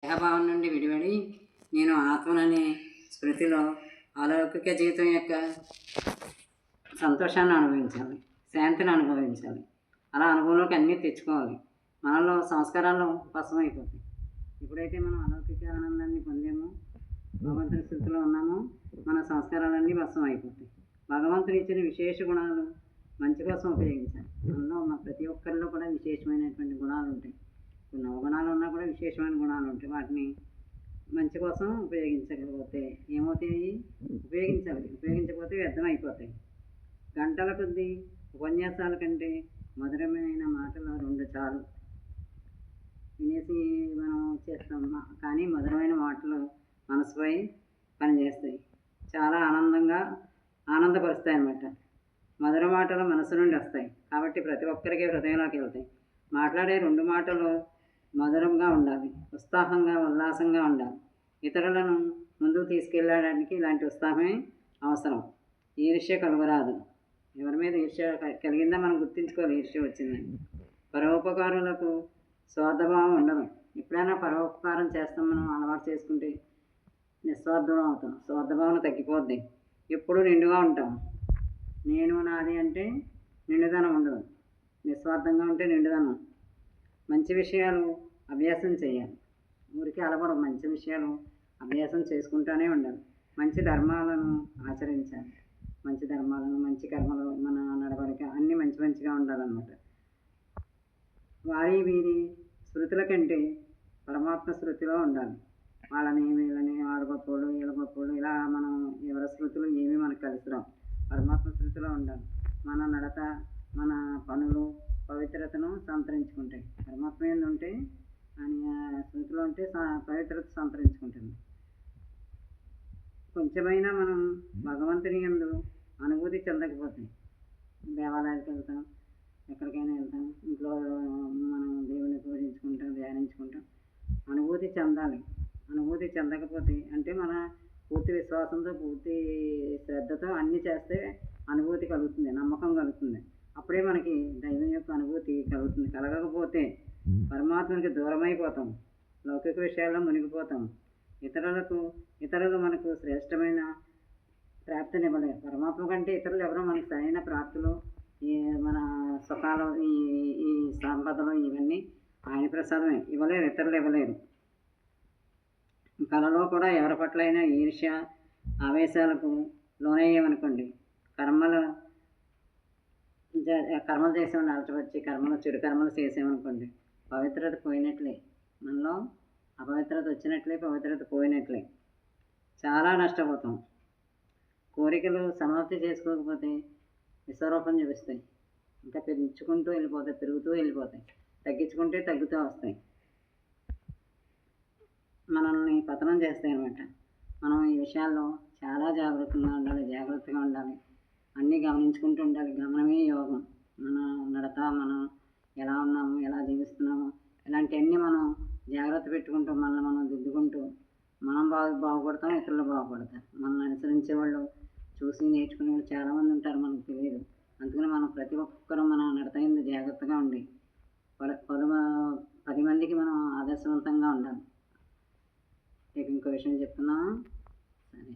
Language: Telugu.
దేహభావం నుండి విడివడి నేను ఆత్మననే స్మృతిలో అలౌకిక జీవితం యొక్క సంతోషాన్ని అనుభవించాలి, శాంతిని అనుభవించాలి. అలా అనుభవంలోకి అన్నీ తెచ్చుకోవాలి. మనలో సంస్కారాలు భస్మైపోతాయి. ఎప్పుడైతే మనం అలౌకిక ఆనందాన్ని పొందామో, భగవంతుని స్థితిలో ఉన్నామో, మన సంస్కారాలన్నీ భస్మం అయిపోతాయి. భగవంతుడు ఇచ్చిన విశేష గుణాలు మంచి కోసం ఉపయోగించాలి. మనలో ప్రతి ఒక్కరిలో కూడా విశేషమైనటువంటి గుణాలు ఉంటాయి. కొన్ని అవగుణాలు ఉన్నా కూడా విశేషమైన గుణాలు ఉంటాయి. వాటిని మంచి కోసం ఉపయోగించకపోతే ఏమవుతాయి? ఉపయోగించకపోతే వ్యర్థమైపోతాయి. గంటల కొద్దీ ఉపన్యాసాల కంటే మధురమైన మాటలు 2 చాలు. వినేసి మనం చేస్తాం, కానీ మధురమైన మాటలు మనసుపై పనిచేస్తాయి, చాలా ఆనందపరుస్తాయి అన్నమాట. మధుర మాటలు మనసు నుండి వస్తాయి కాబట్టి ప్రతి ఒక్కరికి హృదయంలోకి వెళ్తాయి. మాట్లాడే 2 మాటలు మధురంగా ఉండాలి, ఉత్సాహంగా ఉల్లాసంగా ఉండాలి. ఇతరులను ముందుకు తీసుకెళ్ళడానికి ఇలాంటి ఉత్సాహమే అవసరం. ఈర్ష్య కలుగరాదు. ఎవరి మీద ఈర్ష్య కలిగిందా మనం గుర్తించుకోవాలి. ఈర్ష్య వచ్చిందని. పరోపకారులకు స్వార్థభావం ఉండదు. ఎప్పుడైనా పరోపకారం చేస్తాం మనం అలవాటు చేసుకుంటే నిస్వార్థం అవుతాం. స్వార్థభావన తగ్గిపోద్ది. ఎప్పుడు నిండుగా ఉంటాం. నేను నాది అంటే నిండుదనం ఉండదు. నిస్వార్థంగా ఉంటే నిండుదనం. మంచి విషయాలు అభ్యాసం చేయాలి. ఊరికి అలవడం. మంచి విషయాలు అభ్యాసం చేసుకుంటూనే ఉండాలి. మంచి ధర్మాలను ఆచరించాలి. మంచి ధర్మాలను, మంచి కర్మలు, మన నడవడిక అన్నీ మంచిగా ఉండాలన్నమాట. వారి వీరి స్మృతుల కంటే పరమాత్మ స్మృతిలో ఉండాలి. వీళ్ళని వాడు గొప్పోడు వీళ్ళ గొప్పోడు ఇలా మనం ఎవరి స్మృతులు ఏమీ మనకు కలిసిరాం. పరమాత్మ స్మృతిలో ఉండాలి. మన నడత, మన పనులు పవిత్రతను సంతరించుకుంటాయి. పరమాత్మ ఏంది ఉంటే ఆయన స్మృతిలో ఉంటే పవిత్రత సంతరించుకుంటుంది. కొంచెమైనా మనం భగవంతుని యందు అనుభూతి చెందకపోతే, దేవాలయానికి వెళ్తాం, ఎక్కడికైనా వెళ్తాం, ఇంట్లో మనం దేవుని పూజించుకుంటాం, ధ్యానించుకుంటాం, అనుభూతి చెందాలి. అనుభూతి చెందకపోతే అంటే మన పూర్తి విశ్వాసంతో, పూర్తి శ్రద్ధతో అన్నీ చేస్తే అనుభూతి కలుగుతుంది, నమ్మకం కలుగుతుంది. అప్పుడే మనకి దైవం యొక్క అనుభూతి కలుగుతుంది. కలగకపోతే పరమాత్మకి దూరమైపోతాం, లౌకిక విషయాల్లో మునిగిపోతాం. ఇతరులు మనకు శ్రేష్టమైన ప్రాప్తినివ్వలేరు. పరమాత్మ కంటే ఇతరులు ఎవరో మనకి సరైన ప్రాప్తులు, మన సుఖాలు, ఈ సంపదలు ఇవన్నీ ఆయన ప్రసాదమే. ఇతరులు ఇవ్వలేరు. కళలో కూడా ఎవరి పట్లైనా ఈర్ష్య ఆవేశాలకు లోనయ్యామనుకోండి, కర్మలు చేసామని అలచవచ్చి చెడు కర్మలు చేసామనుకోండి, పవిత్రత పోయినట్లే. మనలో అపవిత్రత వచ్చినట్లే, పవిత్రత పోయినట్లే. చాలా నష్టపోతాం. కోరికలు సమాప్తి చేసుకోకపోతే విశ్వరూపం చూపిస్తాయి. ఇంకా పెంచుకుంటూ వెళ్ళిపోతాయి, పెరుగుతూ వెళ్ళిపోతాయి. తగ్గించుకుంటే తగ్గుతూ వస్తాయి. మనల్ని పతనం చేస్తాయి అన్నమాట. మనం ఈ విషయాల్లో చాలా జాగ్రత్తగా ఉండాలి. అన్నీ గమనించుకుంటూ ఉండాలి. గమనమే యోగం. మన నడత, మనం ఎలా ఉన్నాము, ఎలా జీవిస్తున్నాము, ఇలాంటివన్నీ మనం జాగ్రత్త పెట్టుకుంటూ, మనల్ని మనం దిద్దుకుంటూ మనం బాగుపడతాం, ఇతరులు బాగుపడతారు. మనల్ని అనుసరించే వాళ్ళు, చూసి నేర్చుకునే వాళ్ళు చాలామంది ఉంటారు, మనకు తెలియదు. అందుకని మనం ప్రతి ఒక్కరూ మన నడత యందు జాగ్రత్తగా ఉండి 10 మందికి మనం ఆదర్శవంతంగా ఉండాలి. ఇంకో విషయం చెప్తున్నాను. సరే.